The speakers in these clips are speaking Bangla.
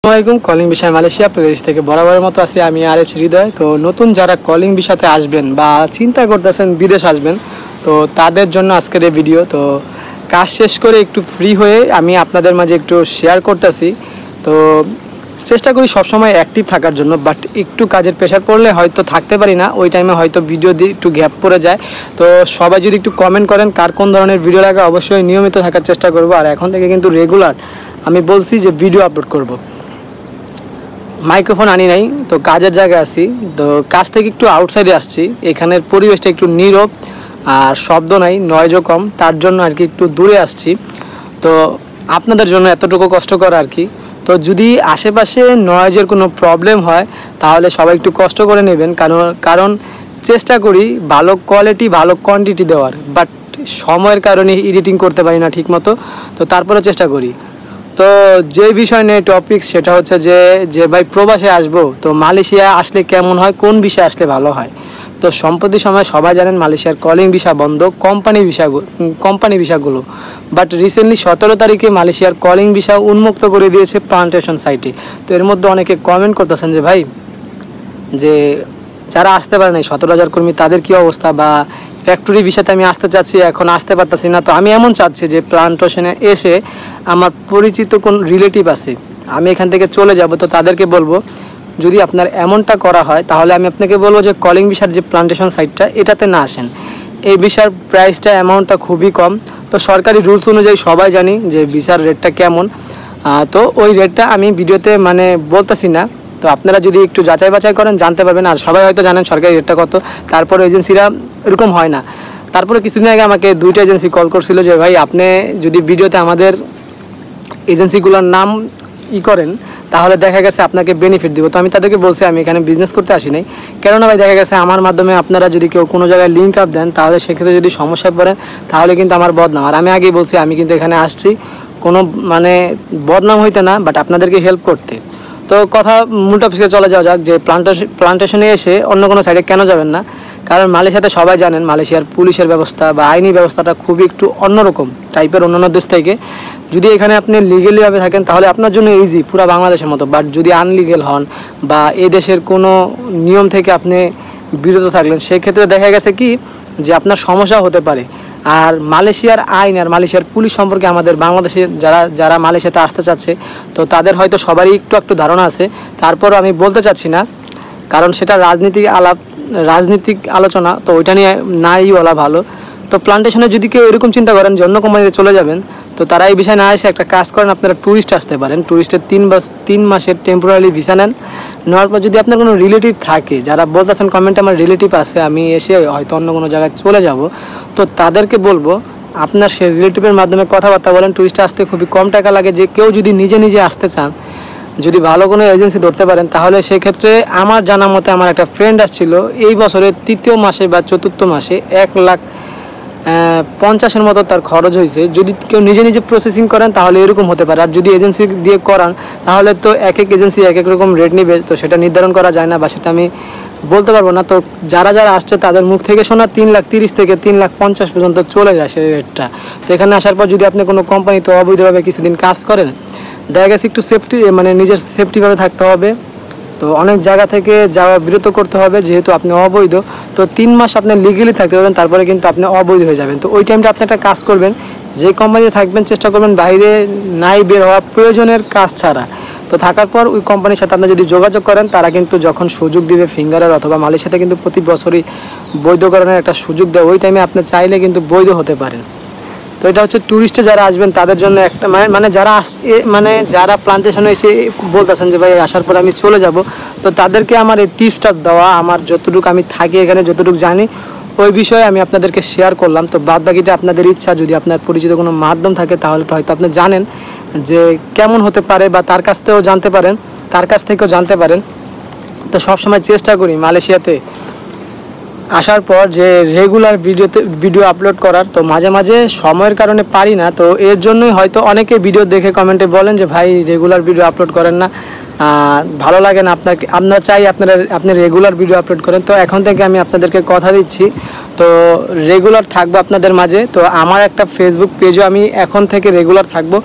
আসসালামাইকুম। কলিং বিষয় মালয়েশিয়া পেজ থেকে বরাবরের মতো আছি আমি আর.এইচ. হৃদয়। তো নতুন যারা কলিং বিষয়তে আসবেন বা চিন্তা করতেছেন বিদেশ আসবেন, তো তাদের জন্য আজকের এই ভিডিও। তো কাজ শেষ করে একটু ফ্রি হয়ে আমি আপনাদের মাঝে একটু শেয়ার করতেছি। তো চেষ্টা করি সবসময় অ্যাক্টিভ থাকার জন্য, বাট একটু কাজের প্রেশার পড়লে হয়তো থাকতে পারি না, ওই টাইমে হয়তো ভিডিও দিয়ে একটু গ্যাপ পড়ে যায়। তো সবাই যদি একটু কমেন্ট করেন কার কোন ধরনের ভিডিও লাগে, অবশ্যই নিয়মিত থাকার চেষ্টা করব। আর এখন থেকে কিন্তু রেগুলার আমি বলছি যে ভিডিও আপলোড করব। মাইক্রোফোন আনি নাই, তো কাজের জায়গায় আছি। তো কাজ থেকে একটু আউটসাইডে আসছি, এখানের পরিবেশটা একটু নীরব আর শব্দ নাই, নয়েজও কম, তার জন্য আর কি একটু দূরে আসছি। তো আপনাদের জন্য এতটুকু কষ্ট করা আর কি। তো যদি আশেপাশে নয়েজের কোনো প্রবলেম হয় তাহলে সবাই একটু কষ্ট করে নেবেন, কারণ চেষ্টা করি ভালো কোয়ালিটি ভালো কোয়ান্টিটি দেওয়ার, বাট সময়ের কারণে এডিটিং করতে পারি না ঠিকমতো। তো তারপরে চেষ্টা করি। তো যে বিষয় নিয়ে টপিক সেটা হচ্ছে যে যে ভাই প্রবাসে আসবো, তো মালয়েশিয়া আসলে কেমন হয়, কোন বিষয় আসলে ভালো হয়। তো সম্প্রতি সময় সবাই জানেন মালয়েশিয়ার কলিং ভিসা বন্ধ, কোম্পানি ভিসাগুলো। বাট রিসেন্টলি 17 তারিখে মালয়েশিয়ার কলিং ভিসা উন্মুক্ত করে দিয়েছে প্লান্টেশন সাইটে। তো এর মধ্যে অনেকে কমেন্ট করতেছেন যে ভাই, যে যারা আসতে পারে নাই 17,000 কর্মী তাদের কি অবস্থা, বা ফ্যাক্টরি ভিসাতে আমি আসতে চাচ্ছি এখন আসতে পারতাছি না। তো আমি এমন চাচ্ছি যে প্লান্টেশনে এসে আমার পরিচিত কোন রিলেটিভ আছে, আমি এখান থেকে চলে যাব। তো তাদেরকে বলবো যদি আপনার এমনটা করা হয় তাহলে আমি আপনাকে বলবো যে কলিং ভিসার যে প্লান্টেশন সাইটটা এটাতে না আসেন। এই ভিসার প্রাইসটা অ্যামাউন্টটা খুবই কম। তো সরকারি রুলস অনুযায়ী সবাই জানি যে ভিসার রেটটা কেমন। তো ওই রেটটা আমি ভিডিওতে মানে বলতেছি না। তো আপনারা যদি একটু যাচাই বাছাই করেন জানতে পারবেন। আর সবাই হয়তো জানেন সরকারি রেটটা কত, তারপরে এজেন্সিরা এরকম হয় না। তারপরে কিছুদিন আগে আমাকে 2টা এজেন্সি কল করছিল যে ভাই আপনি যদি ভিডিওতে আমাদের এজেন্সিগুলোর নাম করেন তাহলে দেখা গেছে আপনাকে বেনিফিট দিব। তো আমি তাদেরকে বলছি আমি এখানে বিজনেস করতে আসি নাই, কেননা ভাই দেখা গেছে আমার মাধ্যমে আপনারা যদি কেউ কোনো জায়গায় লিঙ্ক আপ দেন তাহলে সেক্ষেত্রে যদি সমস্যায় পড়েন তাহলে কিন্তু আমার বদনাম। আর আমি আগেই বলছি আমি কিন্তু এখানে আসছি কোনো মানে বদনাম হইতে না, বাট আপনাদেরকে হেল্প করতে। তো কথা মূল টপিকে চলে যাওয়া যাক যে প্লান্টেশনে এসে অন্য কোনো সাইডে কেন যাবেন না। কারণ মালয়েশিয়াতে সবাই জানেন মালয়েশিয়ার পুলিশের ব্যবস্থা বা আইনি ব্যবস্থাটা খুবই একটু অন্যরকম টাইপের অন্যান্য দেশ থেকে। যদি এখানে আপনি লিগেলিভাবে থাকেন তাহলে আপনার জন্য ইজি পুরো বাংলাদেশের মতো, বাট যদি আনলিগেল হন বা এ দেশের কোনো নিয়ম থেকে আপনি বিরত থাকলেন সেক্ষেত্রে দেখা গেছে কি যে আপনার সমস্যা হতে পারে। আর মালয়েশিয়ার আইন আর মালয়েশিয়ার পুলিশ সম্পর্কে আমাদের বাংলাদেশে যারা মালয়েশিয়াতে আসতে চাচ্ছে তো তাদের হয়তো সবারই একটু ধারণা আছে। তারপরও আমি বলতে চাচ্ছি না, কারণ সেটা রাজনীতিক আলোচনা, তো ওইটা নিয়ে নাই বলা ভালো। তো প্লান্টেশনে যদি কেউ এরকম চিন্তা করেন যে অন্য কোম্পানিতে চলে যাবেন, তো তারা এই বিষয়ে না এসে একটা কাজ করেন, আপনারা ট্যুরিস্ট আসতে পারেন। ট্যুরিস্টের 3 মাসের টেম্পোরারি ভিসা নেওয়ার পর যদি আপনার কোনো রিলেটিভ থাকে, যারা বলতেছেন কমেন্টে আমার রিলেটিভ আছে আমি এসে হয়তো অন্য কোনো জায়গায় চলে যাব, তো তাদেরকে বলবো আপনার সে রিলেটিভের মাধ্যমে কথাবার্তা বলেন। ট্যুরিস্টে আসতে খুবই কম টাকা লাগে। যে কেউ যদি নিজে আসতে চান, যদি ভালো কোনো এজেন্সি ধরতে পারেন তাহলে সেক্ষেত্রে আমার জানা মতে আমার একটা ফ্রেন্ড আসছিল এই বছরের 3য় মাসে বা 4র্থ মাসে 1,50,000 মতো তার খরচ হয়েছে। যদি কেউ নিজে প্রসেসিং করেন তাহলে এরকম হতে পারে। আর যদি এজেন্সি দিয়ে করান তাহলে তো এক এজেন্সি এক রকম রেট নিবে, তো সেটা নির্ধারণ করা যায় না বা সেটা আমি বলতে পারবো না। তো যারা আসছে তাদের মুখ থেকে শোনা 3,30,000 থেকে 3,50,000 পর্যন্ত চলে যায় সেই রেটটা। তো এখানে আসার পর যদি আপনি কোনো কোম্পানিতে অবৈধভাবে কিছুদিন কাজ করেন, দেখা গেছে একটু সেফটি মানে নিজের সেফটিভাবে থাকতে হবে। তো অনেক জায়গা থেকে যাওয়া বিরত করতে হবে যেহেতু আপনি অবৈধ। তো 3 মাস আপনি লিগেলি থাকতে পারবেন, তারপরে কিন্তু আপনি অবৈধ হয়ে যাবেন। তো ওই টাইমটা আপনি একটা কাজ করবেন, যে কোম্পানিতে থাকবেন চেষ্টা করবেন বাইরে নাই বের হওয়া প্রয়োজনের কাজ ছাড়া। তো থাকার পর ওই কোম্পানির সাথে আপনি যদি যোগাযোগ করেন তারা কিন্তু যখন সুযোগ দিবে ফিঙ্গারের অথবা মালয়েশিয়াতে কিন্তু প্রতি বছরই বৈধকরণের একটা সুযোগ দেয়, ওই টাইমে আপনি চাইলে কিন্তু বৈধ হতে পারেন। তো এটা হচ্ছে ট্যুরিস্টে যারা আসবেন তাদের জন্য একটা মানে যারা প্লান্টেশনে এসে বলতেছেন যে ভাই আসার পর আমি চলে যাব, তো তাদেরকে আমার এই টিপসটা দেওয়া, আমার যতটুকু আমি থাকি এখানে যতটুকু জানি ওই বিষয়ে আমি আপনাদেরকে শেয়ার করলাম। তো বাদ বাকিটা আপনাদের ইচ্ছা, যদি আপনার পরিচিত কোনো মাধ্যম থাকে তাহলে তো হয়তো আপনি জানেন যে কেমন হতে পারে বা তার কাছ থেকেও জানতে পারেন। তো সবসময় চেষ্টা করি মালয়েশিয়াতে আসার পর যে রেগুলার ভিডিও আপলোড করার। তো মাঝে সময়ের কারণে পারি না, তো এর জন্যই হয়তো অনেকে ভিডিও দেখে কমেন্টে বলেন যে ভাই রেগুলার ভিডিও আপলোড করেন না, ভালো লাগে না আপনারা চাই আপনি রেগুলার ভিডিও আপলোড করেন। তো এখন থেকে আমি আপনাদেরকে কথা দিচ্ছি, তো রেগুলার থাকবো আপনাদের মাঝে। তো আমার একটা ফেসবুক পেজও আমি এখন থেকে রেগুলার থাকবো।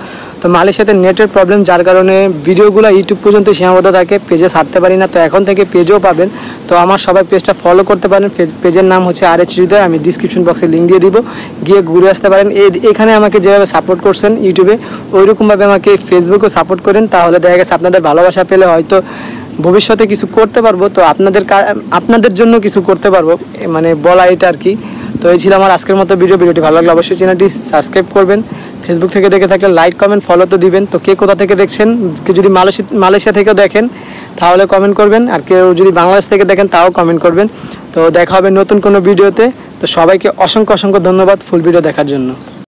তো মালয়েশিয়াতে নেটের প্রবলেম, যার কারণে ভিডিওগুলো ইউটিউব পর্যন্ত সীমাবদ্ধ থাকে, পেজে ছাড়তে পারি না। তো এখন থেকে পেজও পাবেন। তো আমার সবাই পেজটা ফলো করতে পারেন। পেজের নাম হচ্ছে RH হৃদয়, আমি ডিসক্রিপশন বক্সে লিঙ্ক দিয়ে দিব, গিয়ে ঘুরে আসতে পারেন। এখানে আমাকে যেভাবে সাপোর্ট করছেন ইউটিউবে, ওইরকমভাবে আমাকে ফেসবুকেও সাপোর্ট করেন। তাহলে দেখা গেছে আপনাদের ভালোবাসা পেলে হয়তো ভবিষ্যতে কিছু করতে পারবো। তো আপনাদের জন্য কিছু করতে পারবো, মানে বলা এটা আর কি। তো এই ছিল আমার আজকের মতো ভিডিওটি ভালো লাগলে অবশ্যই চ্যানেলটি সাবস্ক্রাইব করবেন। ফেসবুক থেকে দেখে থাকলে লাইক কমেন্ট ফলো তো দিবেন। তো কে কোথা থেকে দেখছেন, যদি মালয়েশিয়া থেকেও দেখেন তাহলে কমেন্ট করবেন, আর কেউ যদি বাংলাদেশ থেকে দেখেন তাও কমেন্ট করবেন। তো দেখা হবে নতুন কোনো ভিডিওতে। তো সবাইকে অসংখ্য ধন্যবাদ ফুল ভিডিও দেখার জন্য।